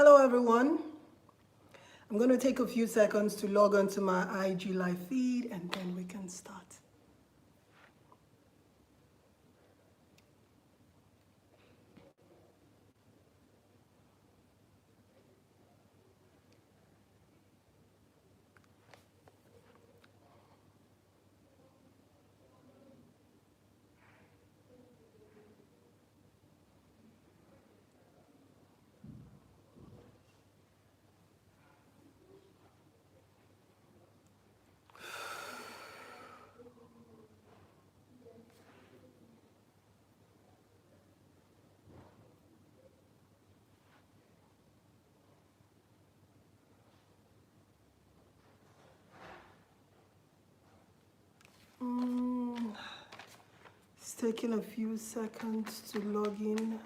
Hello everyone. I'm going to take a few seconds to log on to my IG live feed and then we can start. It's taking a few seconds to log in.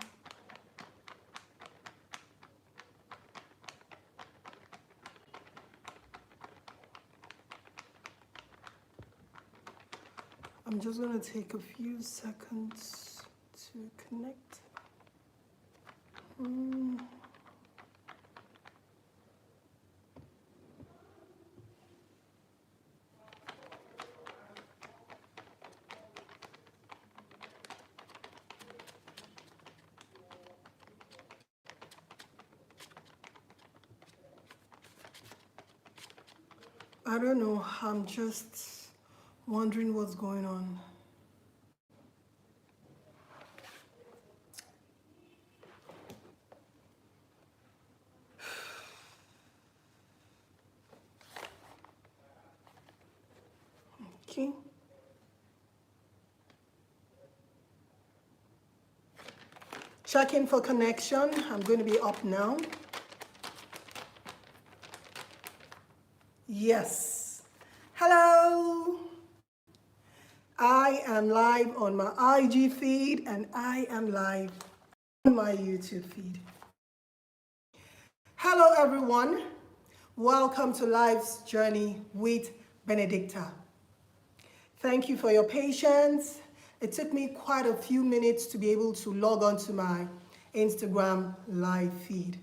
I'm just going to take a few seconds to connect. I don't know, I'm just wondering what's going on. Okay. Checking for connection. I'm going to be up now. Yes. Hello. I am live on my IG feed and I am live on my YouTube feed. Hello everyone. Welcome to Life's Journey with Benedicta. Thank you for your patience. It took me quite a few minutes to be able to log on to my Instagram live feed.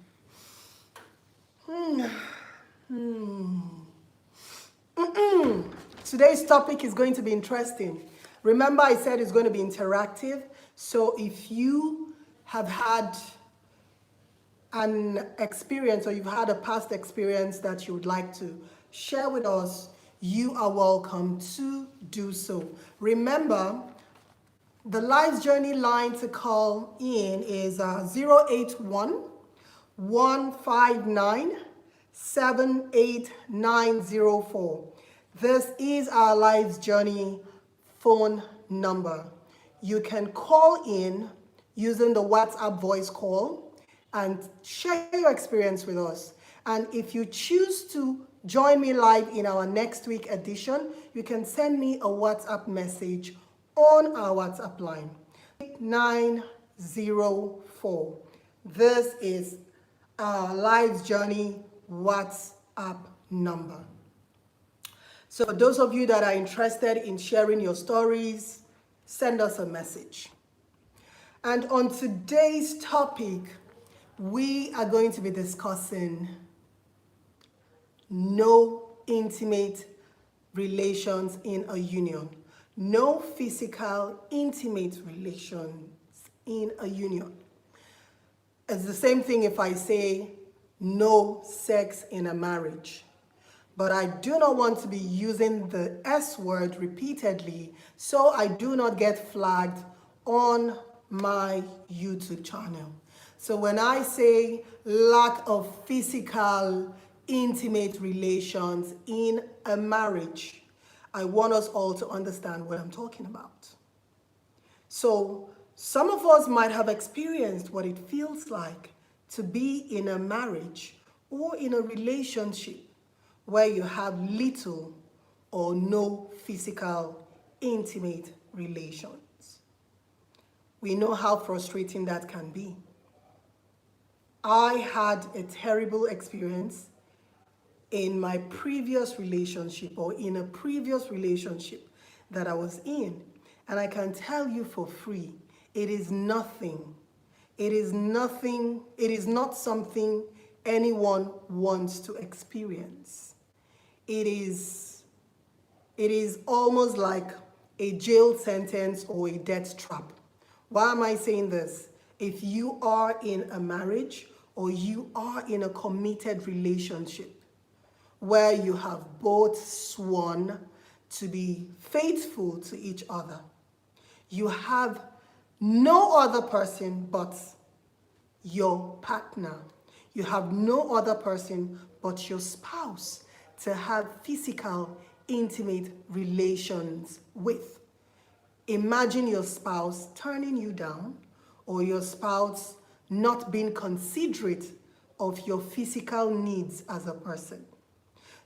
Today's topic is going to be interesting. Remember, I said it's going to be interactive. So if you have had an experience or you've had a past experience that you would like to share with us, you are welcome to do so. Remember, the Life's Journey line to call in is 081 159 78904. This is our Life's Journey phone number. You can call in using the WhatsApp voice call and share your experience with us. And if you choose to join me live in our next week edition, you can send me a WhatsApp message on our WhatsApp line, 8904. This is our Life's Journey WhatsApp number. So those of you that are interested in sharing your stories, send us a message. And on today's topic, we are going to be discussing no intimate relations in a union. No physical, intimate relations in a union. It's the same thing if I say no sex in a marriage. But I do not want to be using the S word repeatedly, so I do not get flagged on my YouTube channel. So when I say lack of physical, intimate relations in a marriage, I want us all to understand what I'm talking about. So some of us might have experienced what it feels like to be in a marriage or in a relationship where you have little or no physical, intimate relations. We know how frustrating that can be. I had a terrible experience in my previous relationship or in a previous relationship that I was in. And I can tell you for free, it is nothing. It is nothing. It is not something anyone wants to experience. It is almost like a jail sentence or a death trap. Why am I saying this? If you are in a marriage or you are in a committed relationship where you have both sworn to be faithful to each other, you have no other person but your partner. You have no other person but your spouse to have physical, intimate relations with. Imagine your spouse turning you down or your spouse not being considerate of your physical needs as a person.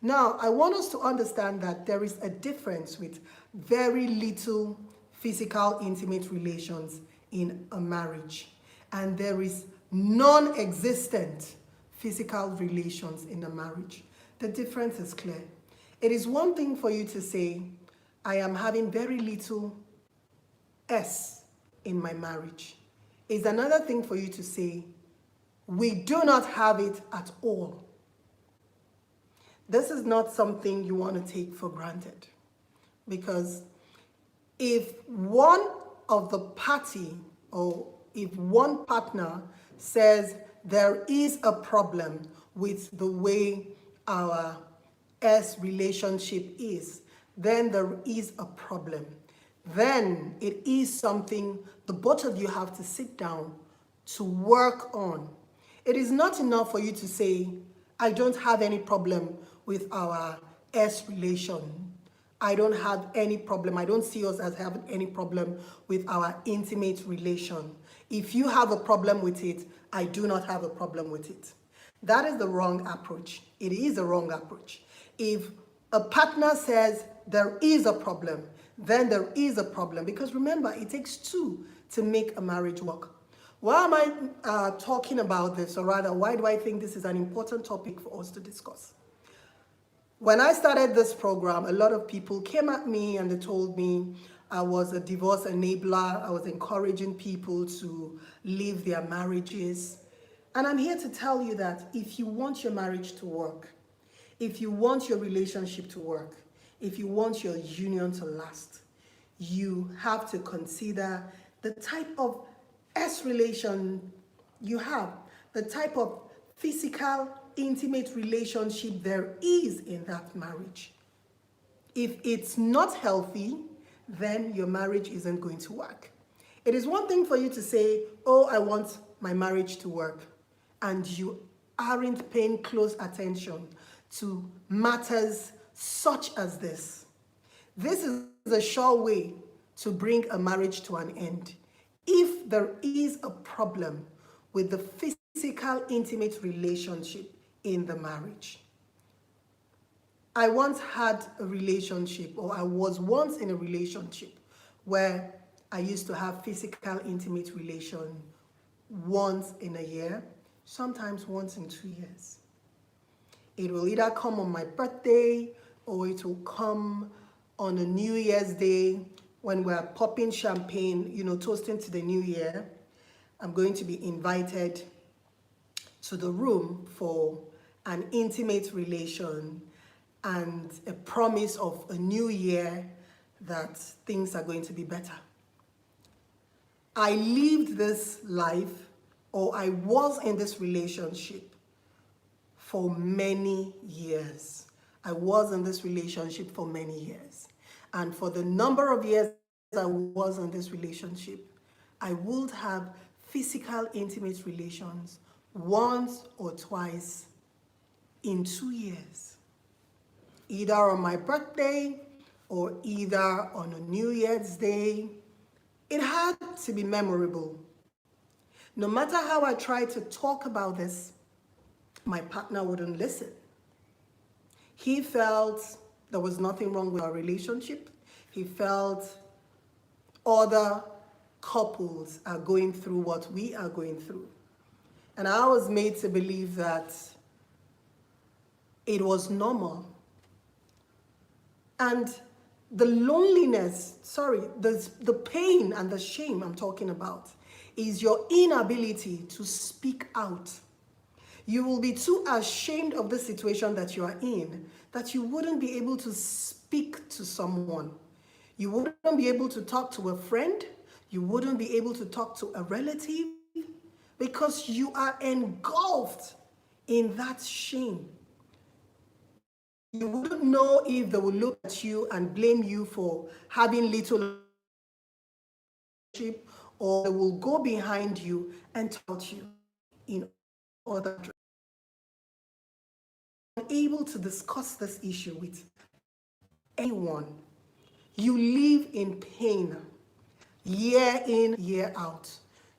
Now, I want us to understand that there is a difference with very little physical, intimate relations in a marriage, and there is non-existent physical relations in a marriage. The difference is clear. It is one thing for you to say, I am having very little S in my marriage. It's another thing for you to say, we do not have it at all. This is not something you want to take for granted, because if one of the party or if one partner says there is a problem with the way our S relationship is, then there is a problem. Then it is something the both of you have to sit down to work on. It is not enough for you to say, I don't have any problem with our S relation. I don't have any problem. I don't see us as having any problem with our intimate relation. If you have a problem with it, I do not have a problem with it. That is the wrong approach. It is a wrong approach. If a partner says there is a problem, then there is a problem. Because remember, it takes two to make a marriage work. Why am I talking about this? Or rather, why do I think this is an important topic for us to discuss? When I started this program, a lot of people came at me and they told me I was a divorce enabler. I was encouraging people to leave their marriages. And I'm here to tell you that if you want your marriage to work, if you want your relationship to work, if you want your union to last, you have to consider the type of S relation you have, the type of physical, intimate relationship there is in that marriage. If it's not healthy, then your marriage isn't going to work. It is one thing for you to say, oh, I want my marriage to work, and you aren't paying close attention to matters such as this. This is a sure way to bring a marriage to an end. If there is a problem with the physical, intimate relationship in the marriage. I once had a relationship, or I was once in a relationship where I used to have physical, intimate relation once in a year, sometimes once in 2 years. It will either come on my birthday or it will come on a New Year's Day when we're popping champagne, toasting to the new year. I'm going to be invited to the room for an intimate relation and a promise of a new year that things are going to be better. I lived this life, or I was in this relationship for many years. I was in this relationship for many years. And for the number of years I was in this relationship, I would have physical, intimate relations once or twice in 2 years. Either on my birthday or either on a New Year's Day. It had to be memorable. No matter how I tried to talk about this, my partner wouldn't listen. He felt there was nothing wrong with our relationship. He felt other couples are going through what we are going through. And I was made to believe that it was normal. And the loneliness, the pain and the shame I'm talking about is your inability to speak out. You will be too ashamed of the situation that you are in that you wouldn't be able to speak to someone. You wouldn't be able to talk to a friend. You wouldn't be able to talk to a relative because you are engulfed in that shame. You wouldn't know if they will look at you and blame you for having little relationship, or they will go behind you and taunt you in other directions. Able to discuss this issue with anyone. You live in pain year in, year out.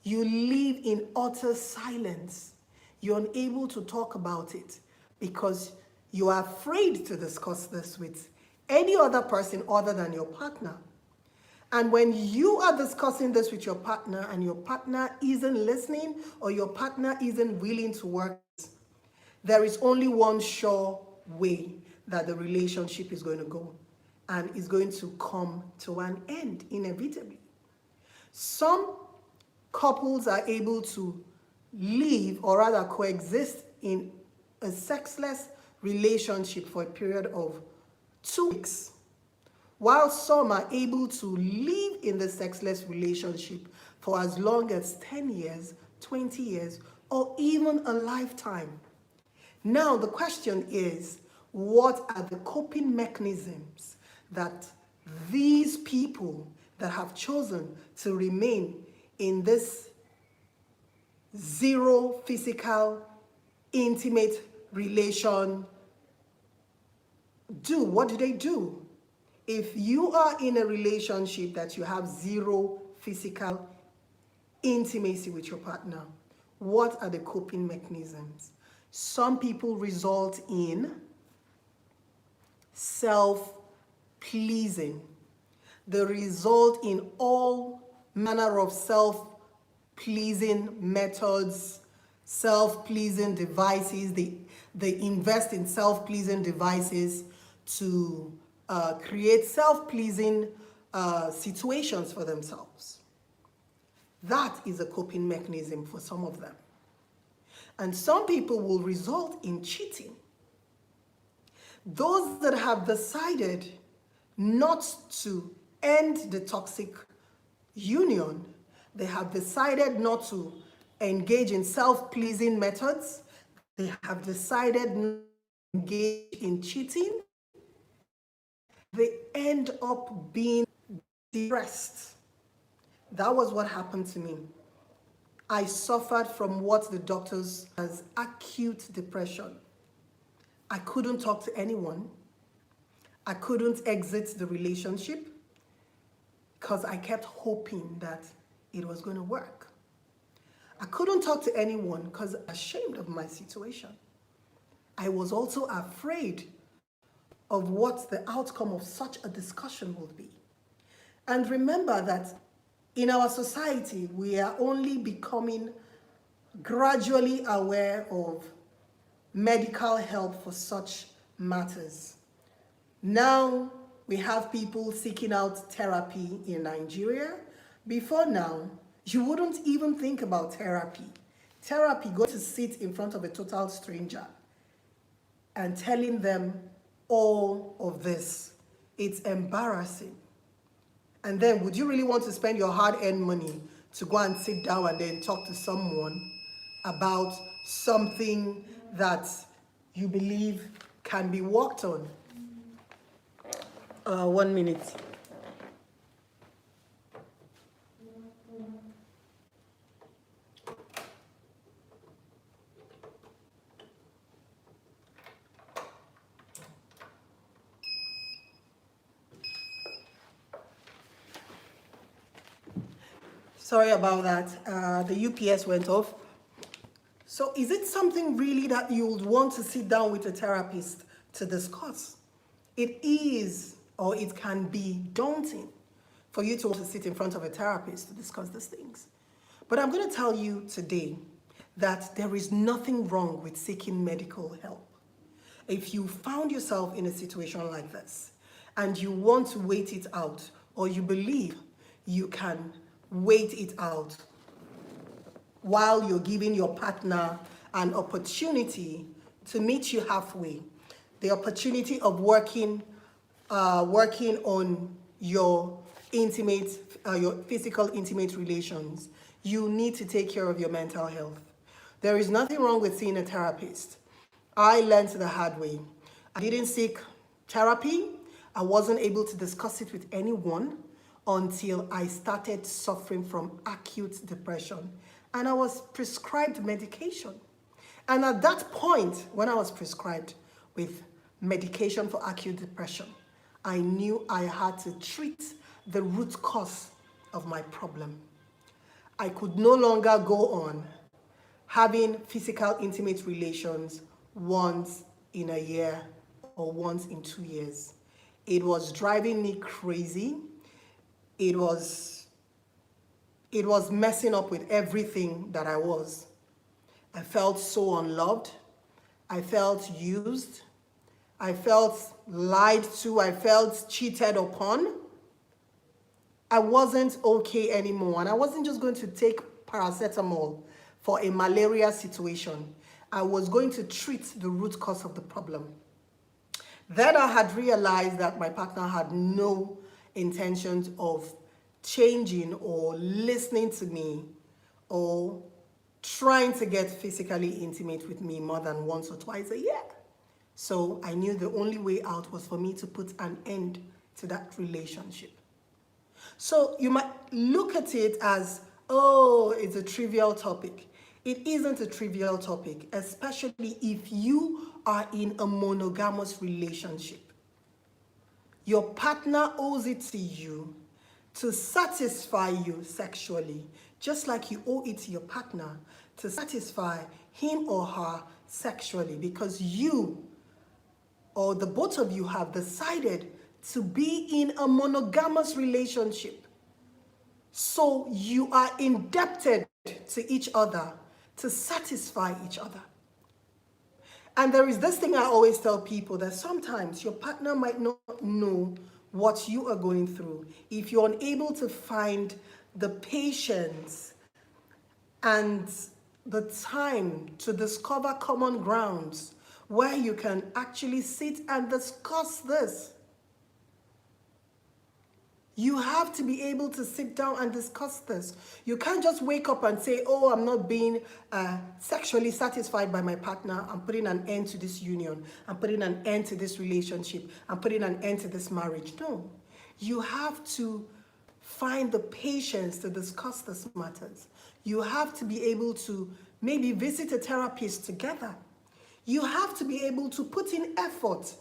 You live in utter silence. You're unable to talk about it because you are afraid to discuss this with any other person other than your partner. And when you are discussing this with your partner and your partner isn't listening or your partner isn't willing to work, there is only one sure way that the relationship is going to go and is going to come to an end inevitably. Some couples are able to live or rather coexist in a sexless relationship for a period of 2 weeks, while some are able to live in the sexless relationship for as long as 10 years, 20 years, or even a lifetime. Now, the question is, what are the coping mechanisms that these people that have chosen to remain in this zero physical, intimate relation do? What do they do? If you are in a relationship that you have zero physical intimacy with your partner, what are the coping mechanisms? Some people result in self-pleasing. They result in all manner of self-pleasing methods, self-pleasing devices. They invest in self-pleasing devices to create self-pleasing situations for themselves. That is a coping mechanism for some of them. And some people will result in cheating. Those that have decided not to end the toxic union, they have decided not to engage in self-pleasing methods, they have decided not to engage in cheating, they end up being depressed. That was what happened to me. I suffered from what the doctors as acute depression. I couldn't talk to anyone. I couldn't exit the relationship because I kept hoping that it was going to work. I couldn't talk to anyone because I was ashamed of my situation. I was also afraid of what the outcome of such a discussion would be. And remember that in our society, we are only becoming gradually aware of medical help for such matters. Now, we have people seeking out therapy in Nigeria. Before now, you wouldn't even think about therapy. Therapy, going to sit in front of a total stranger and telling them all of this. It's embarrassing. And then, would you really want to spend your hard-earned money to go and sit down and then talk to someone about something that you believe can be worked on? 1 minute. Sorry about that. The UPS went off. So is it something really that you would want to sit down with a therapist to discuss? It is, or it can be daunting for you to want to sit in front of a therapist to discuss these things. But I'm going to tell you today that there is nothing wrong with seeking medical help. If you found yourself in a situation like this and you want to wait it out, or you believe you can wait it out while you're giving your partner an opportunity to meet you halfway, the opportunity of working on your your physical intimate relations, you need to take care of your mental health. There is nothing wrong with seeing a therapist. I learned the hard way. I didn't seek therapy. I wasn't able to discuss it with anyone until I started suffering from acute depression. And I was prescribed medication. And at that point, when I was prescribed with medication for acute depression, I knew I had to treat the root cause of my problem. I could no longer go on having physical intimate relations once in a year or once in 2 years. It was driving me crazy. It was messing up with everything that I was. I felt so unloved. I felt used. I felt lied to. I felt cheated upon. I wasn't okay anymore. And I wasn't just going to take paracetamol for a malaria situation. I was going to treat the root cause of the problem. Then I had realized that my partner had no intentions of changing or listening to me or trying to get physically intimate with me more than once or twice a year. So I knew the only way out was for me to put an end to that relationship. So you might look at it as, oh, it's a trivial topic. It isn't a trivial topic, especially if you are in a monogamous relationship. Your partner owes it to you to satisfy you sexually, just like you owe it to your partner to satisfy him or her sexually, because you or the both of you have decided to be in a monogamous relationship. So you are indebted to each other to satisfy each other. And there is this thing I always tell people, that sometimes your partner might not know what you are going through. If you're unable to find the patience and the time to discover common grounds where you can actually sit and discuss this. You have to be able to sit down and discuss this. You can't just wake up and say, oh, I'm not being sexually satisfied by my partner. I'm putting an end to this union. I'm putting an end to this relationship. I'm putting an end to this marriage. No. You have to find the patience to discuss these matters. You have to be able to maybe visit a therapist together. You have to be able to put in effort.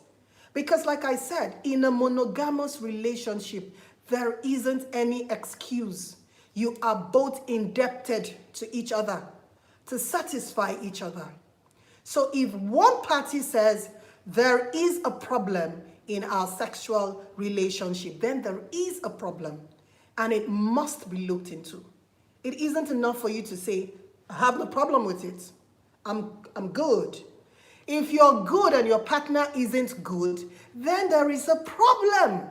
Because like I said, in a monogamous relationship, there isn't any excuse. You are both indebted to each other to satisfy each other. So if one party says there is a problem in our sexual relationship, then there is a problem and it must be looked into. It isn't enough for you to say, I have no problem with it. I'm good. If you're good and your partner isn't good, then there is a problem.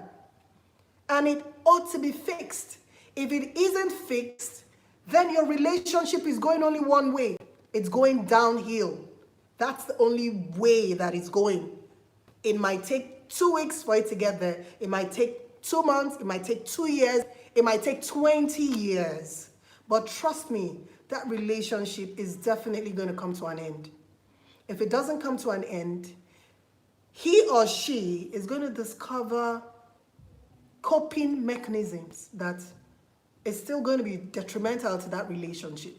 And it ought to be fixed. If it isn't fixed, then your relationship is going only one way. It's going downhill. That's the only way that it's going. It might take 2 weeks for it to get there. It might take 2 months. It might take 2 years. It might take 20 years. But trust me, that relationship is definitely going to come to an end. If it doesn't come to an end, he or she is going to discover coping mechanisms that is still going to be detrimental to that relationship.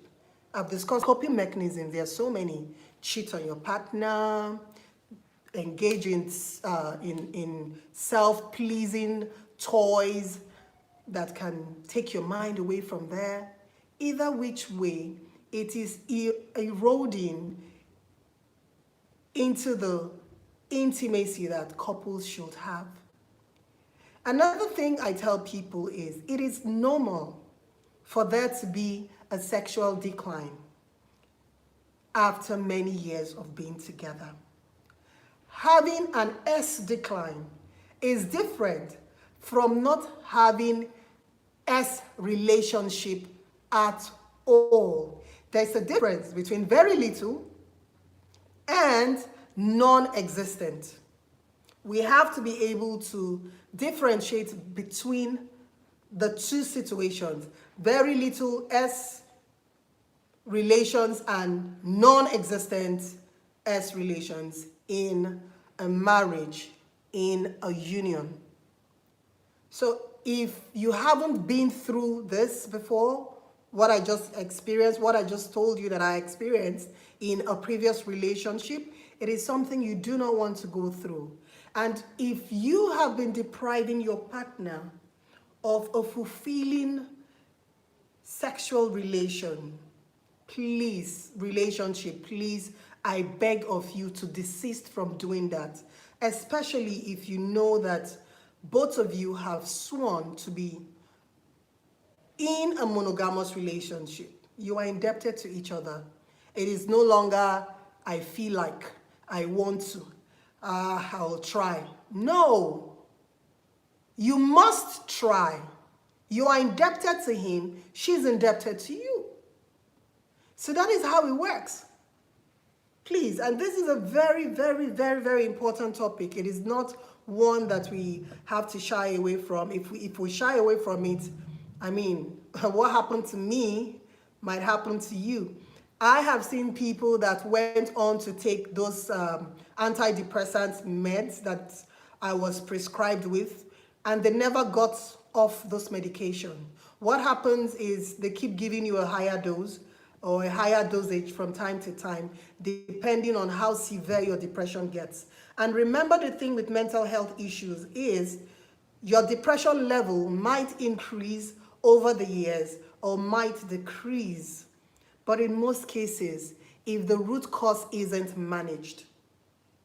I've discussed coping mechanisms. There are so many. Cheat on your partner, engage in self-pleasing toys that can take your mind away from there. Either which way, it is eroding into the intimacy that couples should have. Another thing I tell people is it is normal for there to be a sexual decline after many years of being together. Having an S decline is different from not having S relationship at all. There's a difference between very little and non-existent. We have to be able to differentiate between the two situations. Very little S relations and non-existent S relations in a marriage, in a union. So if you haven't been through this before, what I just experienced, what I just told you that I experienced in a previous relationship, it is something you do not want to go through. And if you have been depriving your partner of a fulfilling sexual relationship, please, I beg of you to desist from doing that, especially if you know that both of you have sworn to be in a monogamous relationship. You are indebted to each other. It is no longer, I feel like, I want to, I'll try. No, you must try. You are indebted to him, she's indebted to you. So that is how it works. Please, and this is a very, very, very, very important topic. It is not one that we have to shy away from. If we shy away from it, I mean, what happened to me might happen to you. I have seen people that went on to take those antidepressant meds that I was prescribed with, and they never got off those medication. What happens is they keep giving you a higher dose or a higher dosage from time to time, depending on how severe your depression gets. And remember, the thing with mental health issues is your depression level might increase over the years or might decrease. But in most cases, if the root cause isn't managed,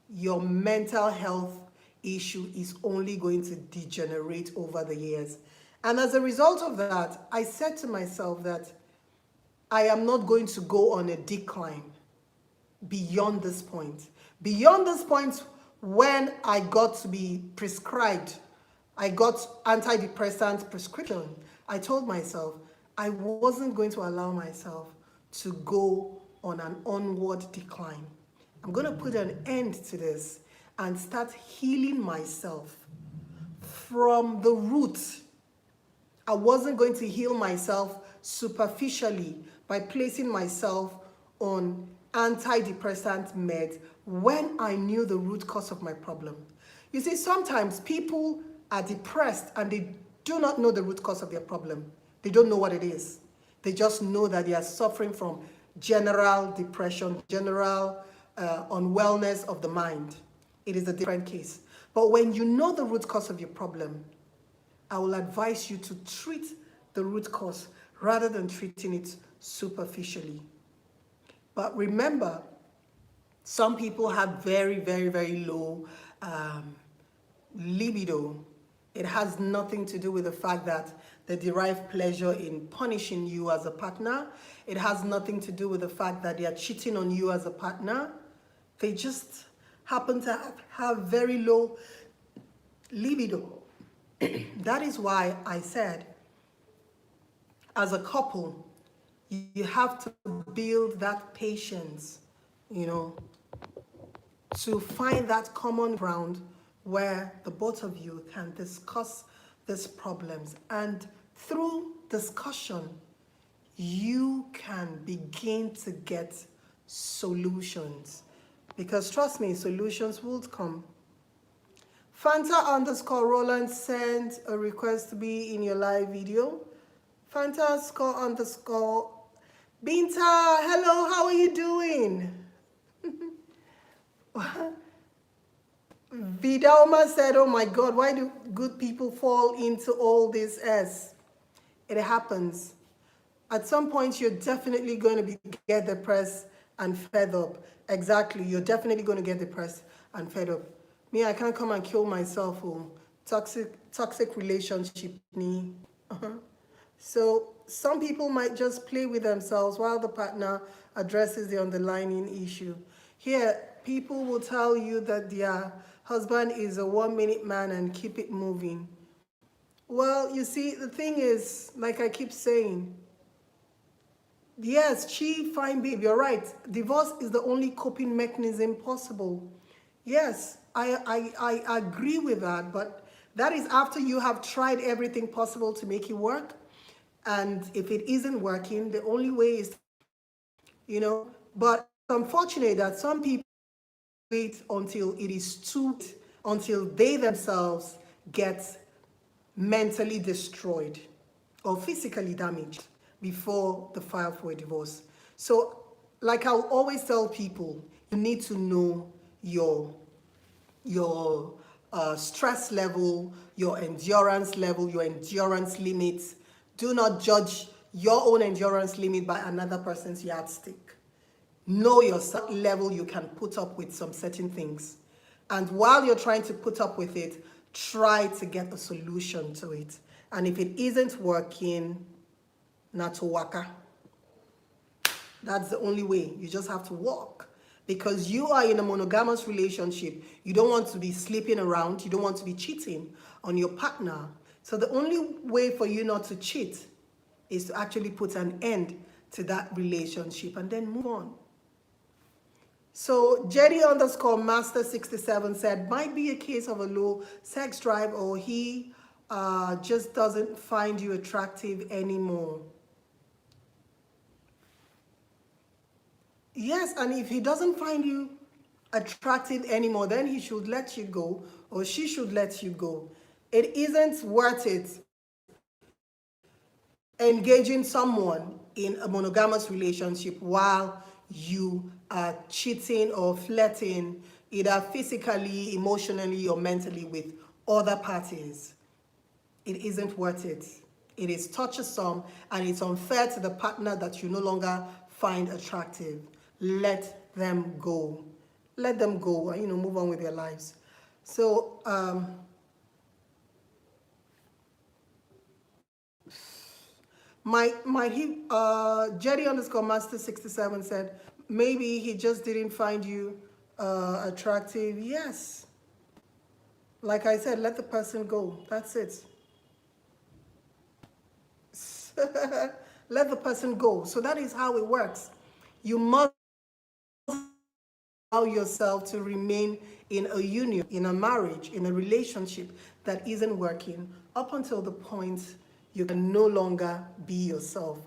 your mental health issue is only going to degenerate over the years. And as a result of that, I said to myself that I am not going to go on a decline beyond this point. Beyond this point, when I got to be prescribed, I got antidepressant prescription, I told myself I wasn't going to allow myself to go on an onward decline. I'm going to put an end to this and start healing myself from the root. I wasn't going to heal myself superficially by placing myself on antidepressant meds when I knew the root cause of my problem. You see, sometimes people are depressed and they do not know the root cause of their problem. They don't know what it is. They just know that they are suffering from general depression, general unwellness of the mind. It is a different case. But when you know the root cause of your problem, I will advise you to treat the root cause rather than treating it superficially. But remember, some people have very, very, very low libido. It has nothing to do with the fact that they derive pleasure in punishing you as a partner. It has nothing to do with the fact that they are cheating on you as a partner. They just happen to have very low libido. That is why I said, as a couple, you have to build that patience, to find that common ground where the both of you can discuss these problems. And through discussion, you can begin to get solutions. Because trust me, solutions will come. Fanta_Roland sent a request to be in your live video. Fanta__ Binta, hello, how are you doing? Vidalma said, oh my God, why do good people fall into all this S? It happens. At some point, you're definitely going to get depressed and fed up. Exactly, you're definitely going to get depressed and fed up. Me, I can't come and kill myself. Oh, toxic relationship. So some people might just play with themselves while the partner addresses the underlying issue. Here, people will tell you that their husband is a 1-minute man and keep it moving. Well, you see, the thing is, like I keep saying, Yes, fine, babe, you're right. Divorce is the only coping mechanism possible. Yes, I agree with that, but that is after you have tried everything possible to make it work. And if it isn't working, the only way is, but it's unfortunate that some people wait until it is until they themselves get mentally destroyed or physically damaged before the file for a divorce. So, like I'll always tell people, you need to know your stress level, your endurance limits. Do not judge your own endurance limit by another person's yardstick. Know your level you can put up with some certain things. And while you're trying to put up with it, try to get a solution to it. And if it isn't working, not to waka. That's the only way. You just have to walk. Because you are in a monogamous relationship. You don't want to be sleeping around. You don't want to be cheating on your partner. So the only way for you not to cheat is to actually put an end to that relationship and then move on. So Jerry_Master67 said, might be a case of a low sex drive, or he just doesn't find you attractive anymore. Yes, and if he doesn't find you attractive anymore, then he should let you go, or she should let you go. It isn't worth it engaging someone in a monogamous relationship while you are cheating or flirting, either physically, emotionally, or mentally with other parties. It isn't worth it. It is touchsome, and it's unfair to the partner that you no longer find attractive. Let them go. Let them go, and move on with their lives. So, Jerry_Master67 said, maybe he just didn't find you attractive. Yes. Like I said, let the person go. That's it. Let the person go. So that is how it works. You must allow yourself to remain in a union, in a marriage, in a relationship that isn't working up until the point you can no longer be yourself.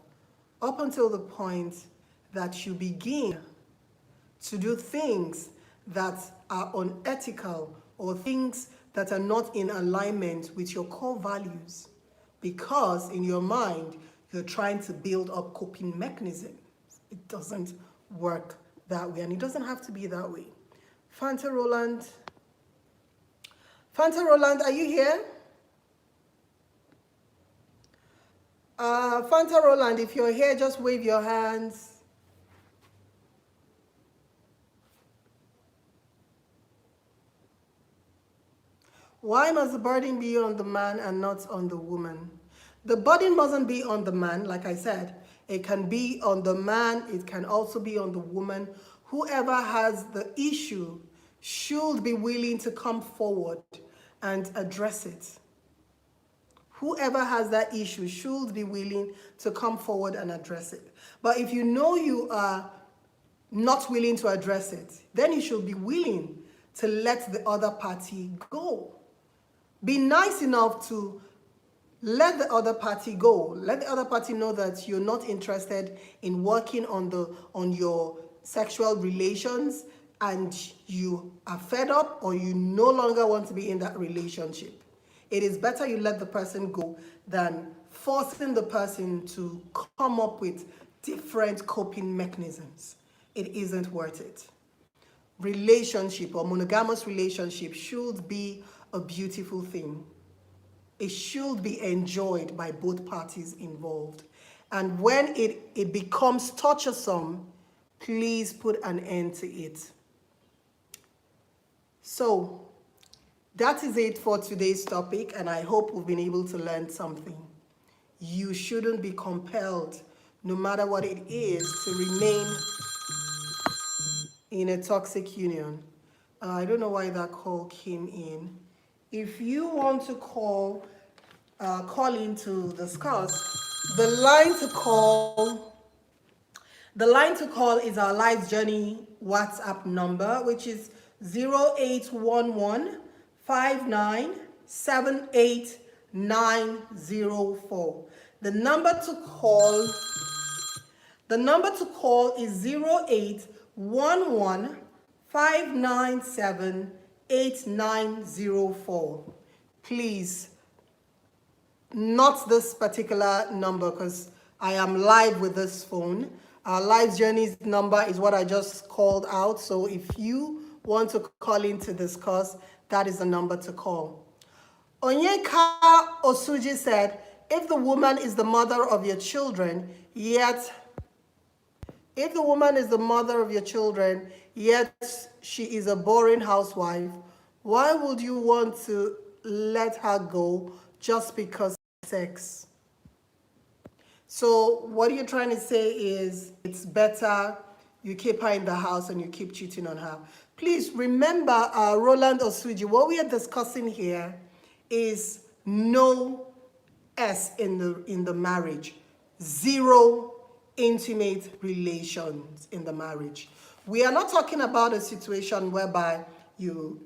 Up until the point that you begin to do things that are unethical or things that are not in alignment with your core values, because in your mind you're trying to build up coping mechanisms. It doesn't work that way, and it doesn't have to be that way. Fanta Roland, are you here? Fanta Roland, if you're here, just wave your hands. Why must the burden be on the man and not on the woman? The burden mustn't be on the man, like I said. It can be on the man, it can also be on the woman. Whoever has the issue should be willing to come forward and address it. Whoever has that issue should be willing to come forward and address it. But if you know you are not willing to address it, then you should be willing to let the other party go. Be nice enough to let the other party go. Let the other party know that you're not interested in working on your sexual relations, and you are fed up, or you no longer want to be in that relationship. It is better you let the person go than forcing the person to come up with different coping mechanisms. It isn't worth it. Relationship or monogamous relationship should be a beautiful thing. It should be enjoyed by both parties involved. And when it becomes touchsome, please put an end to it. So that is it for today's topic, and I hope we've been able to learn something. You shouldn't be compelled, no matter what it is, to remain in a toxic union. I don't know why that call came in. If you want to call in to discuss, the line to call The line to call is our Lives Journey WhatsApp number, which is 0811 5978904. The number to call is 0811 5978904. Please, not this particular number, because I am live with this phone. Our Lives Journeys number is what I just called out. So if you want to call in to discuss, that is the number to call. Onyeka Osuji said, if the woman is the mother of your children, yet she is a boring housewife, why would you want to let her go just because of sex? So what you're trying to say is it's better you keep her in the house and you keep cheating on her. Please remember, Roland Osuji, what we are discussing here is no S in the marriage, zero intimate relations in the marriage. We are not talking about a situation whereby your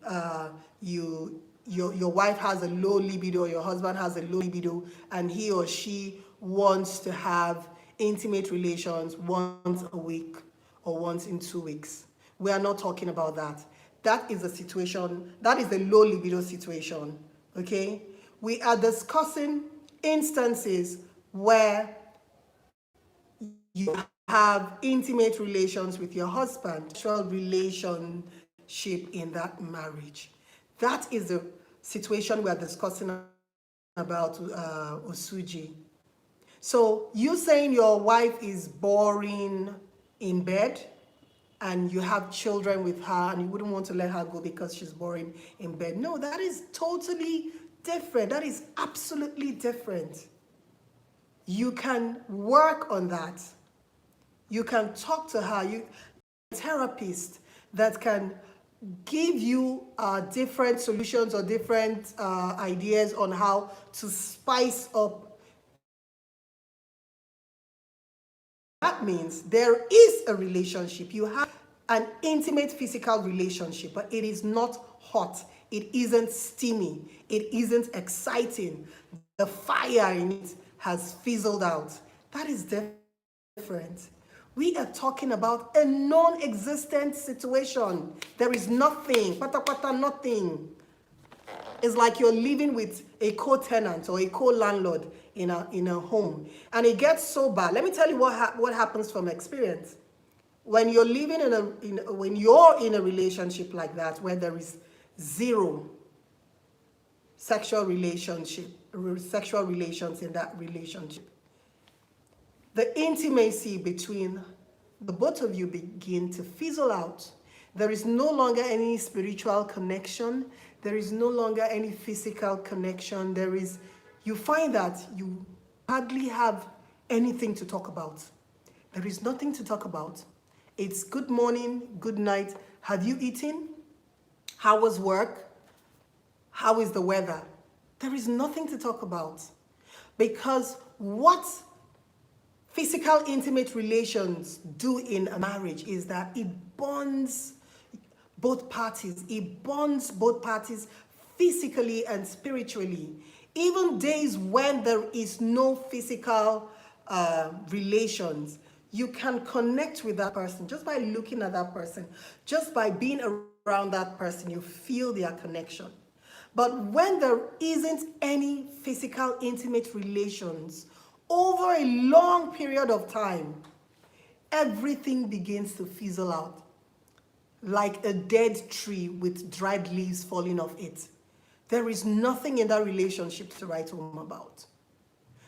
wife has a low libido, or your husband has a low libido, and he or she wants to have intimate relations once a week or once in 2 weeks. We are not talking about that. That is a situation, that is a low libido situation, okay? We are discussing instances where you have intimate relations with your husband, sexual relationship in that marriage. That is the situation we are discussing about, Osuji. So you saying your wife is boring in bed and you have children with her and you wouldn't want to let her go because she's boring in bed. No, that is totally different. That is absolutely different. You can work on that. You can talk to her. You a therapist that can give you different solutions or different ideas on how to spice up. That means there is a relationship. You have an intimate physical relationship, but it is not hot. It isn't steamy. It isn't exciting. The fire in it has fizzled out. That is different. We are talking about a non-existent situation. There is nothing, nothing. It's like you're living with a co-tenant or a co-landlord in a home, and it gets so bad. Let me tell you what happens from experience. When you're living when you're in a relationship like that, where there is zero sexual relations in that relationship, the intimacy between the both of you begin to fizzle out. There is no longer any spiritual connection. There is no longer any physical connection. You find that you hardly have anything to talk about. There is nothing to talk about. It's good morning, good night. Have you eaten? How was work? How is the weather? There is nothing to talk about. Because what physical intimate relations do in a marriage is that it bonds both parties. It bonds both parties physically and spiritually. Even days when there is no physical relations, you can connect with that person just by looking at that person. Just by being around that person, you feel their connection. But when there isn't any physical intimate relations over a long period of time, everything begins to fizzle out like a dead tree with dried leaves falling off it. There is nothing in that relationship to write home about.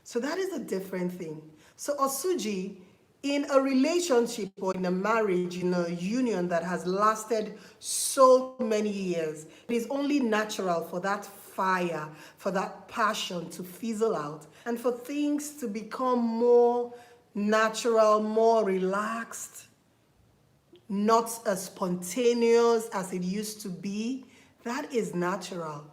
So that is a different thing. So Osuji, in a relationship or in a marriage, in a union that has lasted so many years, it is only natural for that fire, for that passion to fizzle out and for things to become more natural, more relaxed, not as spontaneous as it used to be. That is natural.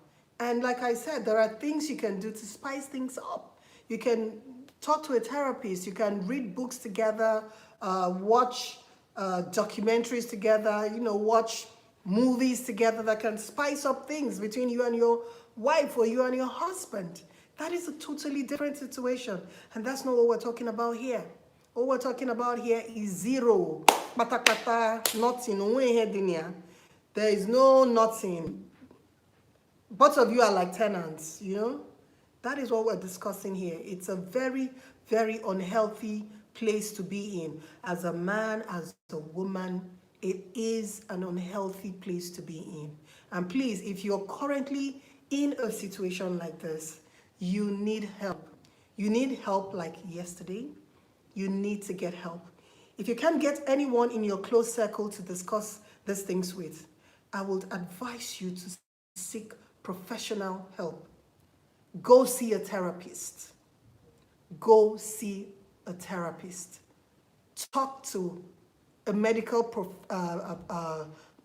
And like I said, there are things you can do to spice things up. You can talk to a therapist, you can read books together, watch documentaries together, watch movies together that can spice up things between you and your wife or you and your husband. That is a totally different situation. And that's not what we're talking about here. What we're talking about here is zero. Nothing. There is no nothing. Both of you are like tenants, That is what we're discussing here. It's a very, very unhealthy place to be in. As a man, as a woman, it is an unhealthy place to be in. And please, if you're currently in a situation like this, you need help. You need help like yesterday. You need to get help. If you can't get anyone in your close circle to discuss these things with, I would advise you to seek professional help. Go see a therapist. Go see a therapist. Talk to a medical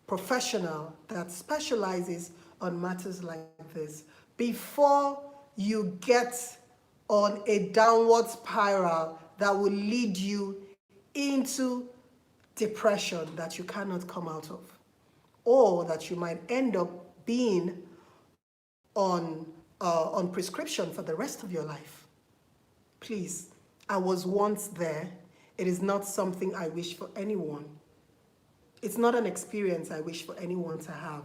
professional that specializes on matters like this before you get on a downward spiral that will lead you into depression that you cannot come out of, or that you might end up being on prescription for the rest of your life. Please, I was once there. It is not something I wish for anyone. It's not an experience I wish for anyone to have.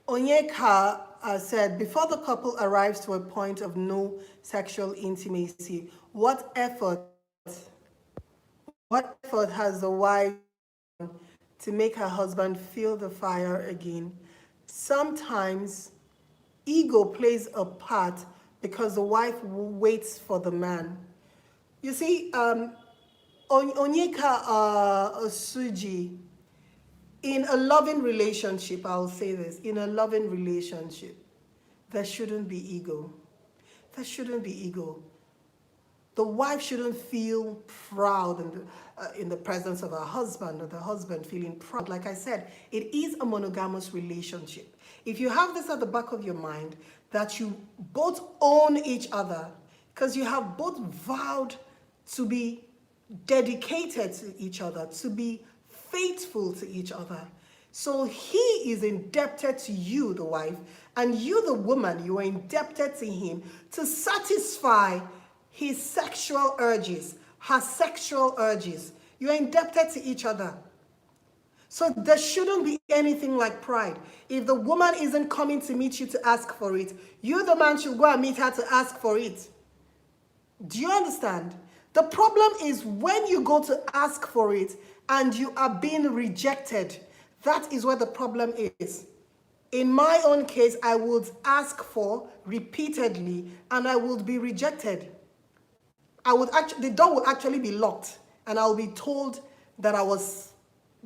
Onyeka said, before the couple arrives to a point of no sexual intimacy, what effort has the wife to make her husband feel the fire again? Sometimes ego plays a part because the wife waits for the man. You see, Onyeka Osuji, in a loving relationship, I'll say this, in a loving relationship, there shouldn't be ego. There shouldn't be ego. The wife shouldn't feel proud in the presence of her husband, or the husband feeling proud. Like I said, it is a monogamous relationship. If you have this at the back of your mind, that you both own each other, because you have both vowed to be dedicated to each other, to be faithful to each other. So he is indebted to you, the wife, and you, the woman, you are indebted to him to satisfy his sexual urges, her sexual urges. You are indebted to each other. So there shouldn't be anything like pride. If the woman isn't coming to meet you to ask for it, you, the man, should go and meet her to ask for it. Do you understand? The problem is when you go to ask for it and you are being rejected. That is where the problem is. In my own case, I would ask for repeatedly and I would be rejected. The door would actually be locked and I'll be told that I was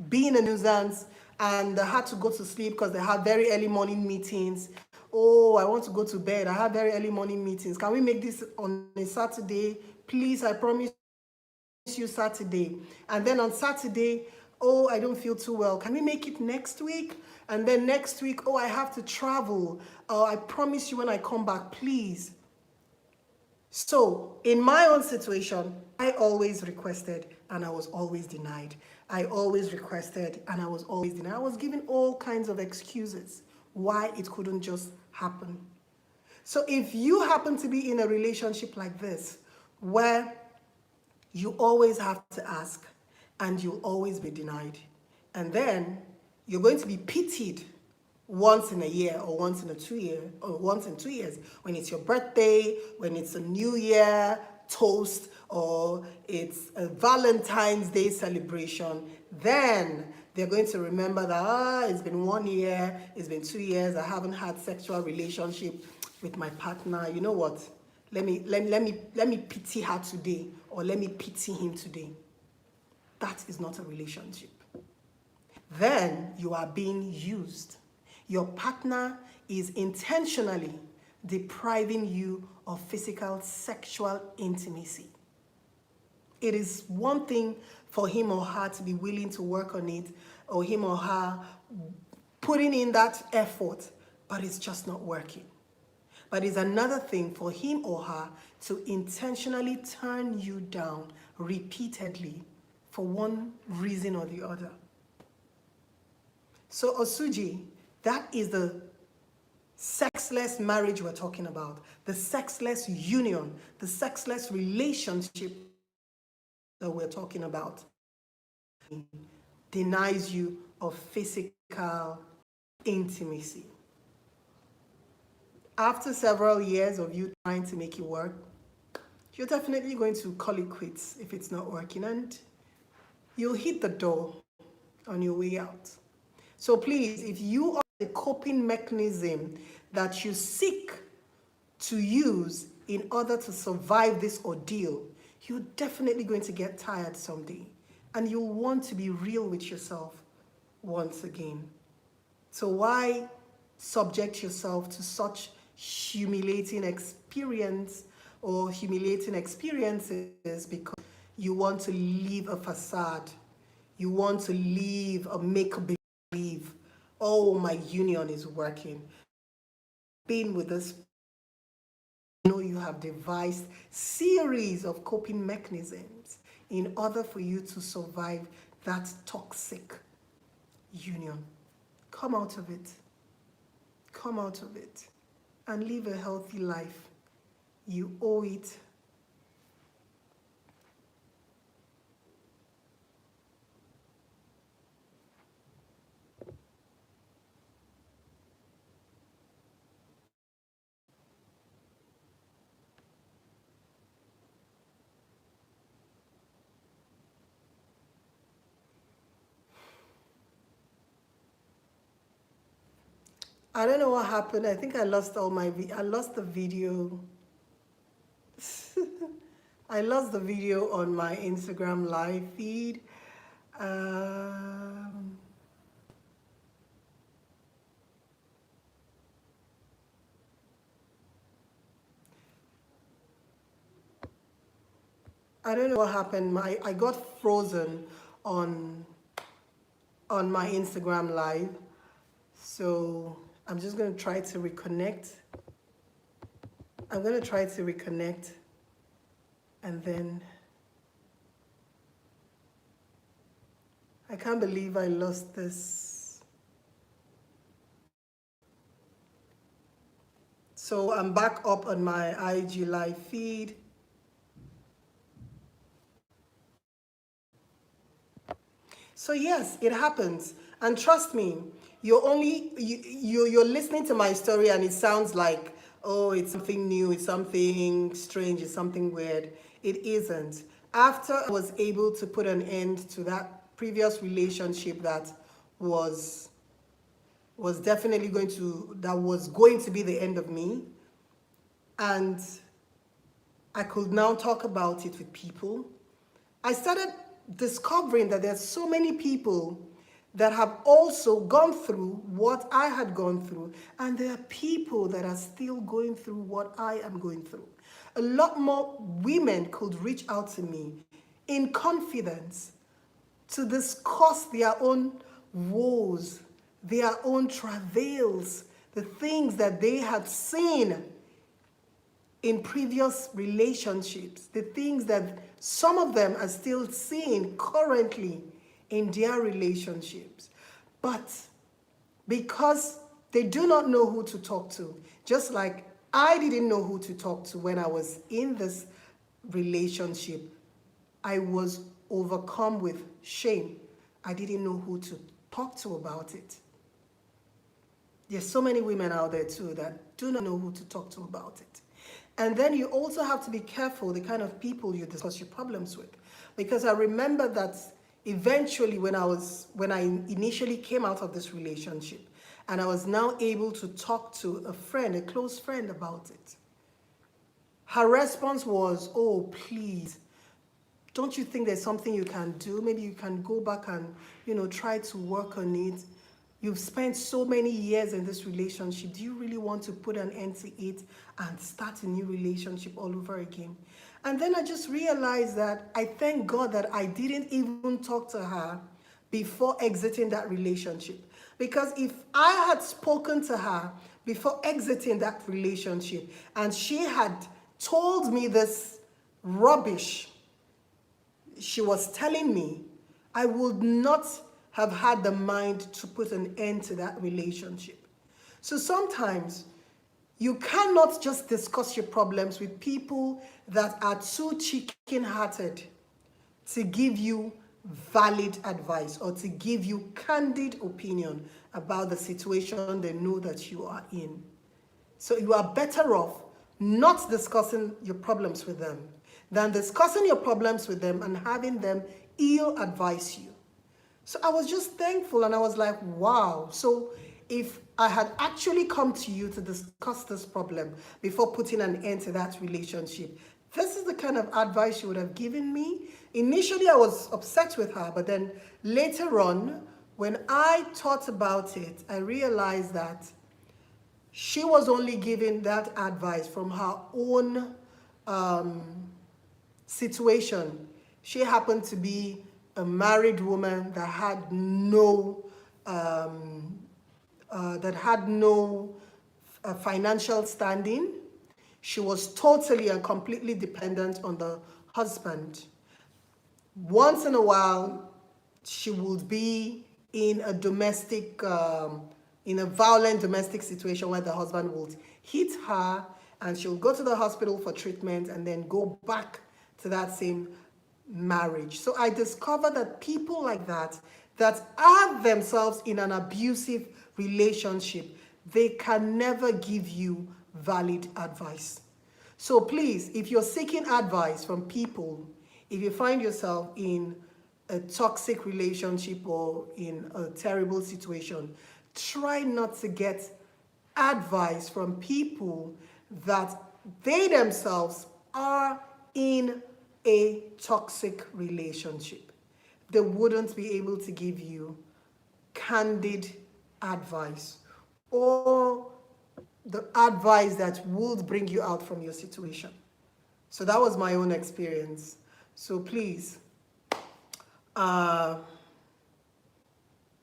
being a nuisance and I had to go to sleep because they had very early morning meetings. Oh, I want to go to bed. I have very early morning meetings. Can we make this on a Saturday? Please, I promise you Saturday. And then on Saturday, oh, I don't feel too well. Can we make it next week? And then next week, oh, I have to travel. Oh, I promise you when I come back, please. So in my own situation, I always requested and I was always denied. I always requested and I was always denied. I was given all kinds of excuses why it couldn't just happen. So if you happen to be in a relationship like this, where you always have to ask and you'll always be denied, and then you're going to be pitied once in a year or once in 2 years, when it's your birthday, when it's a New Year toast, or it's a Valentine's Day celebration, then they're going to remember that, it's been 1 year, it's been 2 years, I haven't had sexual relationship with my partner. You know what? Let me pity her today, or let me pity him today. That is not a relationship. Then you are being used. Your partner is intentionally depriving you of physical sexual intimacy. It is one thing for him or her to be willing to work on it, or him or her putting in that effort, but it's just not working. But it's another thing for him or her to intentionally turn you down repeatedly for one reason or the other. So Osuji, that is the sexless marriage we're talking about, the sexless union, the sexless relationship that we're talking about. Denies you of physical intimacy. After several years of you trying to make it work, you're definitely going to call it quits if it's not working, and you'll hit the door on your way out. So please, if you are the coping mechanism that you seek to use in order to survive this ordeal, you're definitely going to get tired someday, and you'll want to be real with yourself once again. So why subject yourself to such humiliating experience or humiliating experiences because you want to leave a facade, you want to leave a make-believe, oh, my union is working. Being with this, you know, you have devised series of coping mechanisms in order for you to survive that toxic union. Come out of it. Come out of it and live a healthy life. You owe it. I don't know what happened. I think I lost I lost the video. I lost the video on my Instagram live feed. I don't know what happened. I got frozen on my Instagram live. So I'm just going to try to reconnect. I'm going to try to reconnect, and then I can't believe I lost this. So I'm back up on my IG live feed. So yes, it happens. And trust me, you're listening to my story and it sounds like, oh, it's something new, it's something strange, it's something weird. It isn't. After I was able to put an end to that previous relationship that was definitely going to be the end of me, and I could now talk about it with people, I started discovering that there's so many people that have also gone through what I had gone through, and there are people that are still going through what I am going through. A lot more women could reach out to me in confidence to discuss their own woes, their own travails, the things that they had seen in previous relationships, the things that some of them are still seeing currently in their relationships. But because they do not know who to talk to, just like I didn't know who to talk to when I was in this relationship, I was overcome with shame. I didn't know who to talk to about it. There's so many women out there too that do not know who to talk to about it. And then you also have to be careful the kind of people you discuss your problems with. Because I remember that eventually when I initially came out of this relationship, and I was now able to talk to a friend, a close friend about it, her response was, oh, please, don't you think there's something you can do? Maybe you can go back and, try to work on it. You've spent so many years in this relationship. Do you really want to put an end to it and start a new relationship all over again? And then I just realized that I thank God that I didn't even talk to her before exiting that relationship. Because if I had spoken to her before exiting that relationship and she had told me this rubbish she was telling me, I would not have had the mind to put an end to that relationship. So sometimes you cannot just discuss your problems with people that are too chicken-hearted to give you valid advice or to give you candid opinion about the situation they know that you are in. So you are better off not discussing your problems with them than discussing your problems with them and having them ill advise you. So I was just thankful and I was like, wow. So if I had actually come to you to discuss this problem before putting an end to that relationship, this is the kind of advice you would have given me. Initially, I was upset with her, but then later on, when I thought about it, I realized that she was only giving that advice from her own situation. She happened to be a married woman that had no financial standing. She was totally and completely dependent on the husband. Once in a while, she would be in a violent domestic situation where the husband would hit her and she'll go to the hospital for treatment and then go back to that same marriage. So I discovered that people like that are themselves in an abusive relationship, they can never give you valid advice. So please, if you're seeking advice from people, if you find yourself in a toxic relationship or in a terrible situation, try not to get advice from people that they themselves are in a toxic relationship. They wouldn't be able to give you candid advice or the advice that would bring you out from your situation. So that was my own experience. So please,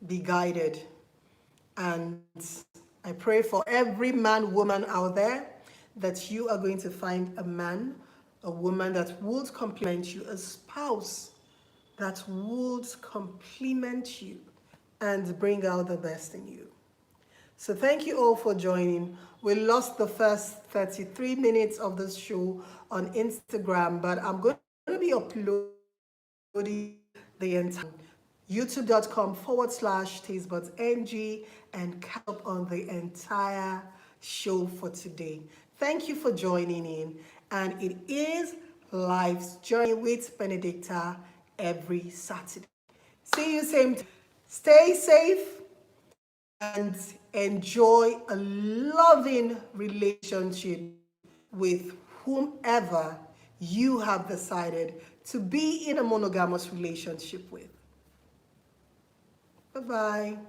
be guided. And I pray for every man, woman out there that you are going to find a man, a woman that would complement you, a spouse that would complement you and bring out the best in you. So thank you all for joining. We lost the first 33 minutes of this show on Instagram, but I'm going to be uploading the entire youtube.com/Tastebudzng and catch up on the entire show for today. Thank you for joining in, and it is Life's Journey with Benedicta every Saturday. See you same time. Stay safe and enjoy a loving relationship with whomever you have decided to be in a monogamous relationship with. Bye-bye.